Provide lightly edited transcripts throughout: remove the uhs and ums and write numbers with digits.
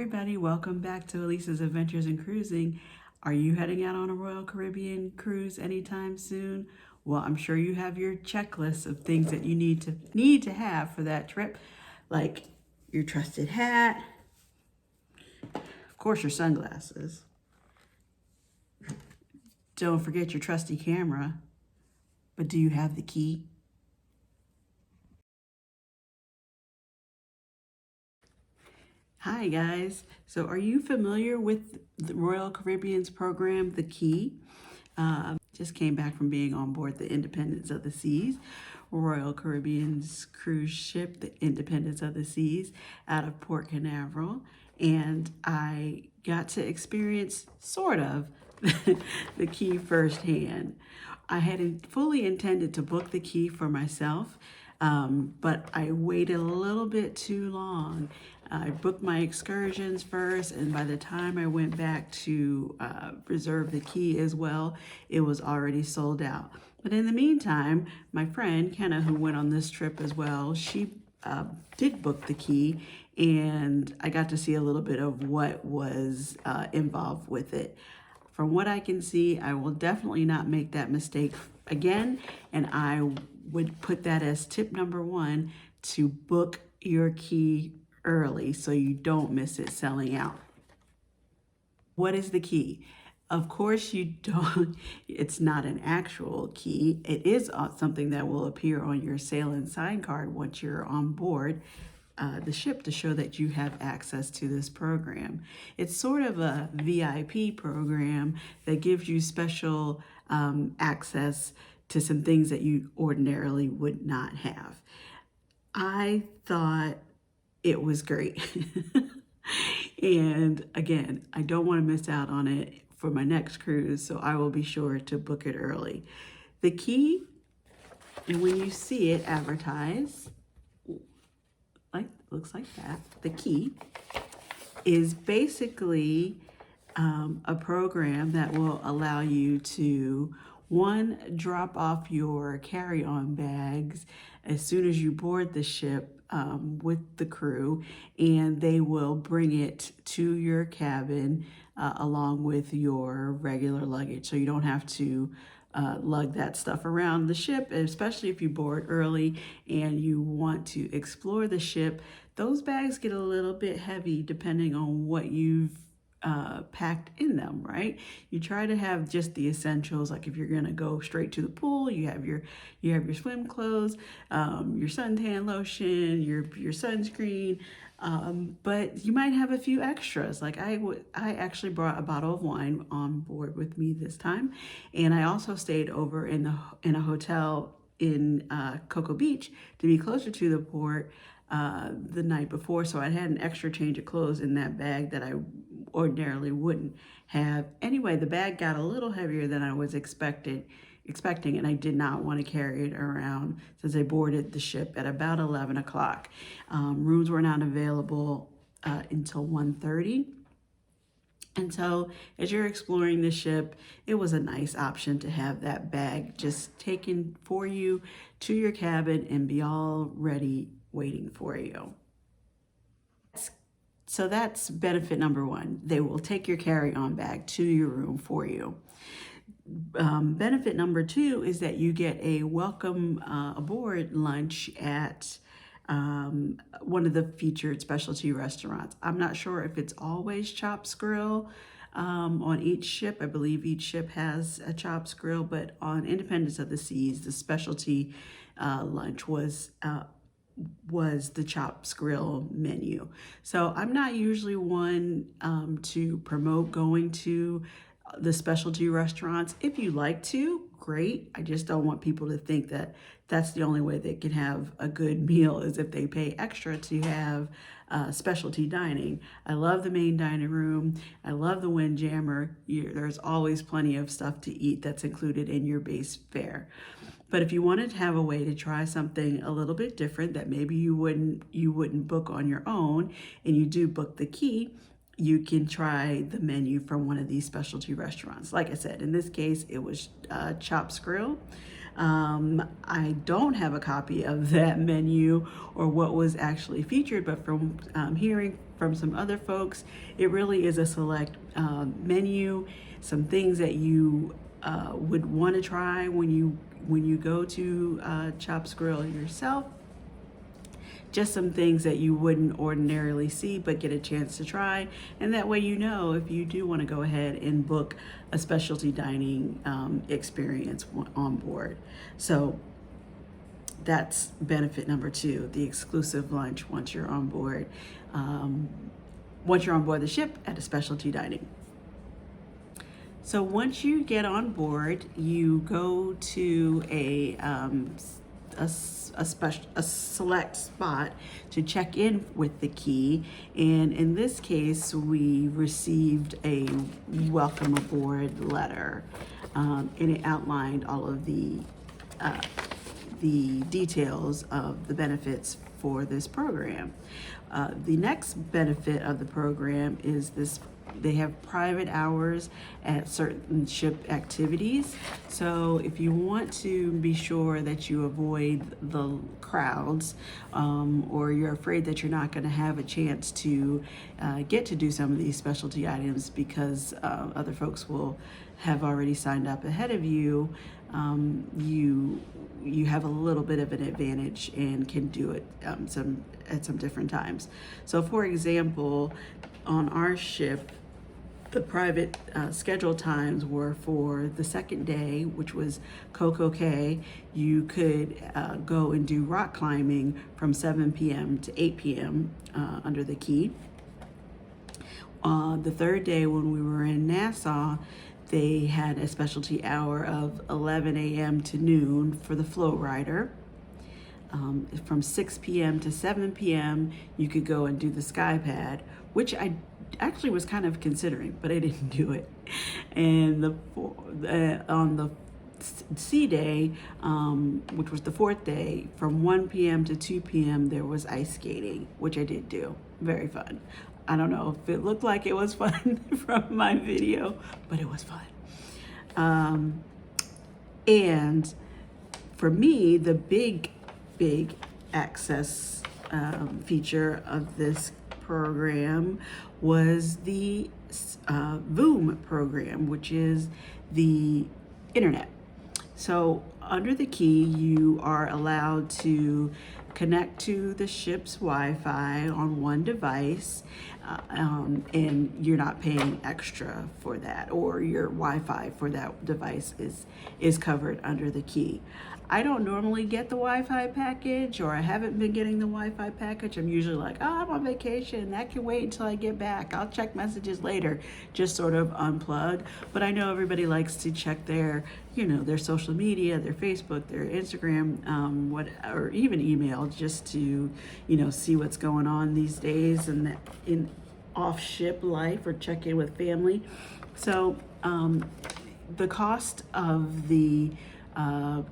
Everybody, welcome back to Elisa's Adventures in Cruising. Are you heading out on a Royal Caribbean cruise anytime soon? Well, I'm sure you have your checklist of things that you need to have for that trip, like your trusted hat, of course your sunglasses. Don't forget your trusty camera. But do you have the key? Hi guys. So are you familiar with the Royal Caribbean's program, The Key? Just came back from being on board the Independence of the Seas, Royal Caribbean's cruise ship, the Independence of the Seas, out of Port Canaveral. And I got to experience, sort of, the Key firsthand. I had fully intended to book the Key for myself, but I waited a little bit too long. I booked my excursions first, and by the time I went back to reserve the Key as well, it was already sold out. But in the meantime, my friend Kenna, who went on this trip as well, she did book the Key, and I got to see a little bit of what was involved with it. From what I can see, I will definitely not make that mistake again, and I would put that as tip number one, to book your Key early so you don't miss it selling out. What is the Key? Of course you don't, it's not an actual key. It is something that will appear on your sail and sign card once you're on board the ship, to show that you have access to this program. It's sort of a VIP program that gives you special access to some things that you ordinarily would not have. I thought it was great. And again, I don't want to miss out on it for my next cruise, so I will be sure to book it early. The Key, and when you see it advertised, looks like that, the Key is basically a program that will allow you to, one, drop off your carry-on bags as soon as you board the ship with the crew, and they will bring it to your cabin along with your regular luggage, so you don't have to lug that stuff around the ship, especially if you board early and you want to explore the ship. Those bags get a little bit heavy depending on what you've packed in them, right? You try to have just the essentials, like if you're gonna go straight to the pool, you have your swim clothes, your suntan lotion, your sunscreen, but you might have a few extras. Like I actually brought a bottle of wine on board with me this time, and I also stayed over in a hotel in Cocoa Beach to be closer to the port the night before, so I had an extra change of clothes in that bag that I ordinarily wouldn't have. Anyway, the bag got a little heavier than I was expecting, and I did not want to carry it around since I boarded the ship at about 11 o'clock. Rooms were not available until 1:30. And so as you're exploring the ship, it was a nice option to have that bag just taken for you to your cabin and be all ready waiting for you. So that's benefit number one. They will take your carry-on bag to your room for you. Benefit number two is that you get a welcome aboard lunch at one of the featured specialty restaurants. I'm not sure if it's always Chops Grill on each ship. I believe each ship has a Chops Grill, but on Independence of the Seas, the specialty lunch was the Chops Grill menu. So I'm not usually one to promote going to the specialty restaurants. If you like to, great. I just don't want people to think that that's the only way they can have a good meal, is if they pay extra to have specialty dining. I love the main dining room. I love the Windjammer. There's always plenty of stuff to eat that's included in your base fare. But if you wanted to have a way to try something a little bit different that maybe you wouldn't book on your own, and you do book the Key, you can try the menu from one of these specialty restaurants. Like I said, in this case, it was Chops Grill. I don't have a copy of that menu or what was actually featured, but from hearing from some other folks, it really is a select menu, some things that you would want to try when you go to Chops Grill yourself. Just some things that you wouldn't ordinarily see but get a chance to try, and that way you know if you do want to go ahead and book a specialty dining experience on board. So that's benefit number 2, the exclusive lunch once you're on board the ship at a specialty dining. So once you get on board, you go to a select spot to check in with the key, and in this case we received a welcome aboard letter, and it outlined all of the details of the benefits for this program. The next benefit of the program is they have private hours at certain ship activities. So if you want to be sure that you avoid the crowds, or you're afraid that you're not going to have a chance to get to do some of these specialty items because other folks will have already signed up ahead of you, you have a little bit of an advantage and can do it at some different times. So for example, on our ship, the private schedule times were for the second day, which was Coco Cay. You could go and do rock climbing from 7 p.m. to 8 p.m. Under the key. The third day, when we were in Nassau, they had a specialty hour of 11 a.m. to noon for the flow rider. From 6 p.m. to 7 p.m. you could go and do the sky pad, which I actually was kind of considering, but I didn't do it. And on the sea day, which was the fourth day, from 1 p.m. to 2 p.m. there was ice skating, which I did do. Very fun. I don't know if it looked like it was fun from my video, but it was fun. And for me, the big access feature of this program was the Voom program, which is the internet. So under the key, you are allowed to connect to the ship's Wi-Fi on one device, and you're not paying extra for that, or your Wi-Fi for that device is covered under the key. I don't normally get the Wi-Fi package, or I haven't been getting the Wi-Fi package. I'm usually like, oh, I'm on vacation. That can wait until I get back. I'll check messages later, just sort of unplug. But I know everybody likes to check their social media, their Facebook, their Instagram, or even email, just to, see what's going on these days and in off-ship life, or check in with family. So the cost of the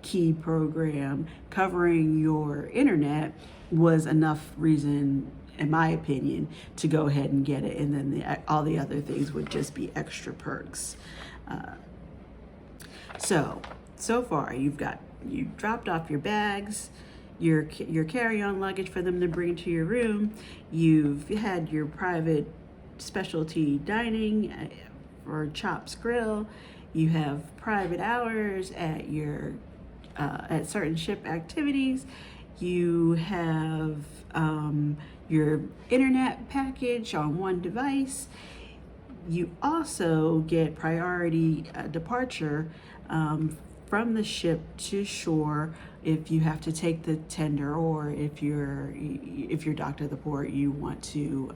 key program covering your internet was enough reason, in my opinion, to go ahead and get it, and then all the other things would just be extra perks. So far you've dropped off your bags, your carry-on luggage for them to bring to your room. You've had your private specialty dining for Chops Grill. You have private hours at at certain ship activities. You have your internet package on one device. You also get priority departure from the ship to shore if you have to take the tender, or if you're docked at the port, you want to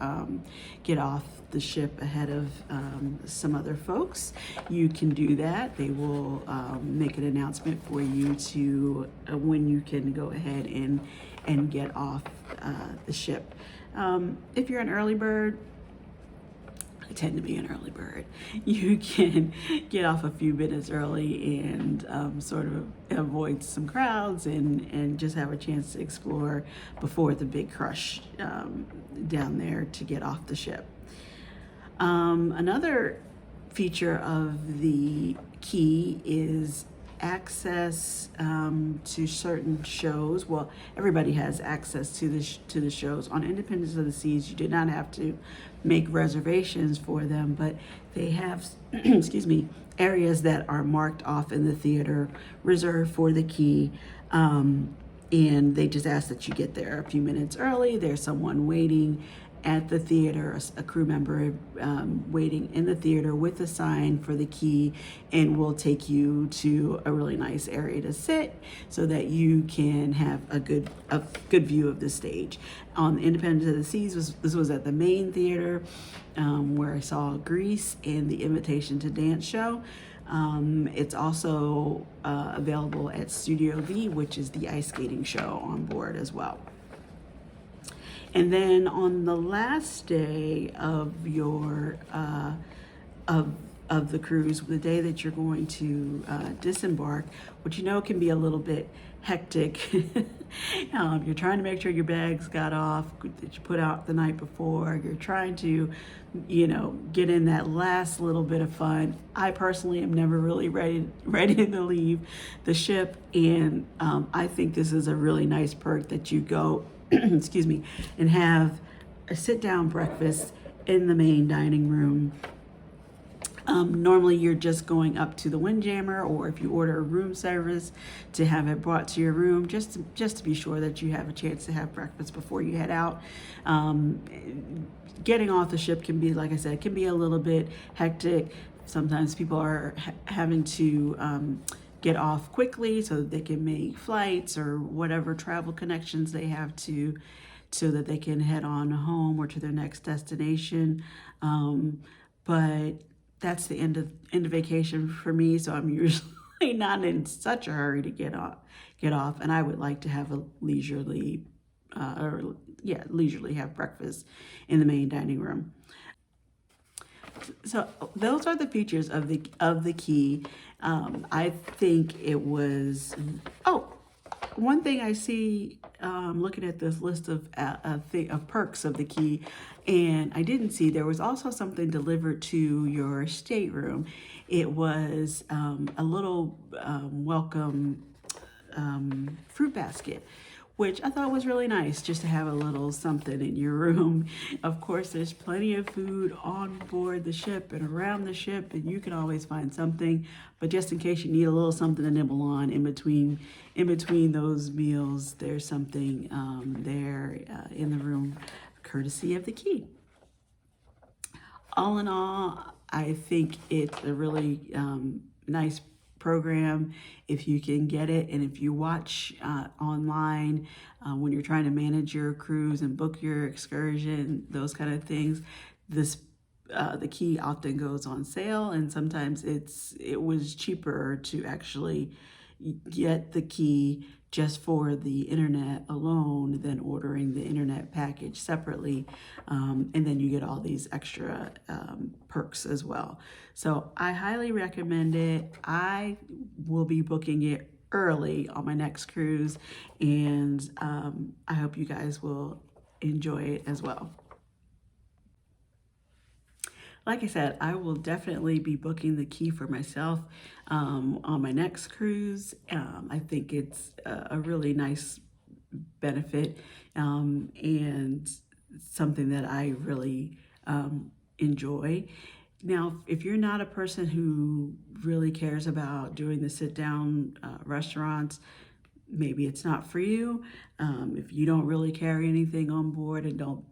get off the ship ahead of some other folks. You can do that. They will make an announcement for you to when you can go ahead and get off the ship. If you're an early bird, I tend to be an early bird, you can get off a few minutes early and sort of avoid some crowds and just have a chance to explore before the big crush down there to get off the ship. Another feature of the key is access to certain shows. Well, everybody has access to the shows. On Independence of the Seas, you did not have to make reservations for them, but they have excuse me, areas that are marked off in the theater reserved for the key. And they just ask that you get there a few minutes early. There's someone waiting at the theater, a crew member waiting in the theater with a sign for the key, and will take you to a really nice area to sit so that you can have a good view of the stage. On Independence of the Seas, this was at the main theater, where I saw Grease and the Invitation to Dance show. It's also available at Studio V, which is the ice skating show on board as well. And then on the last day of your of the cruise, the day that you're going to disembark, which can be a little bit hectic. You're trying to make sure your bags got off that you put out the night before. You're trying to, get in that last little bit of fun. I personally am never really ready to leave the ship, and I think this is a really nice perk that you go, excuse me, and have a sit-down breakfast in the main dining room. Normally you're just going up to the Windjammer, or if you order a room service, to have it brought to your room, just to be sure that you have a chance to have breakfast before you head out. Getting off the ship can be, like I said, can be a little bit hectic. Sometimes people are having to get off quickly so that they can make flights or whatever travel connections they have to, so that they can head on home or to their next destination. But that's the end of vacation for me, so I'm usually not in such a hurry to get off. And I would like to have a leisurely have breakfast in the main dining room. So those are the features of the key. I think it was. Oh, one thing I see looking at this list of perks of the key, and I didn't see there was also something delivered to your stateroom. It was a little welcome fruit basket, which I thought was really nice, just to have a little something in your room. Of course, there's plenty of food on board the ship and around the ship, and you can always find something. But just in case you need a little something to nibble on in between those meals, there's something there in the room, courtesy of the key. All in all, I think it's a really nice program if you can get it, and if you watch online when you're trying to manage your cruise and book your excursion, those kind of things, the key often goes on sale, and sometimes it was cheaper to actually get the key just for the internet alone than ordering the internet package separately, and then you get all these extra perks as well. So I highly recommend it. I will be booking it early on my next cruise, and I hope you guys will enjoy it as well. Like I said, I will definitely be booking the key for myself on my next cruise. I think it's a really nice benefit and something that I really enjoy. Now, if you're not a person who really cares about doing the sit-down restaurants, maybe it's not for you. If you don't really carry anything on board and don't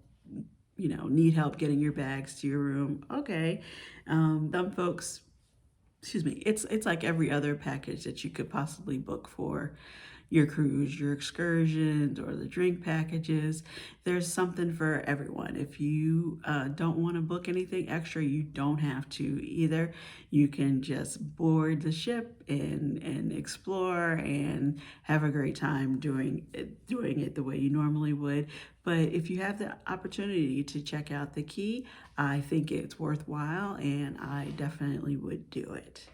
need help getting your bags to your room, okay. Them folks, excuse me, it's like every other package that you could possibly book for your cruise, your excursions, or the drink packages. There's something for everyone. If you don't want to book anything extra, you don't have to either. You can just board the ship and explore and have a great time doing it the way you normally would. But if you have the opportunity to check out the key, I think it's worthwhile, and I definitely would do it.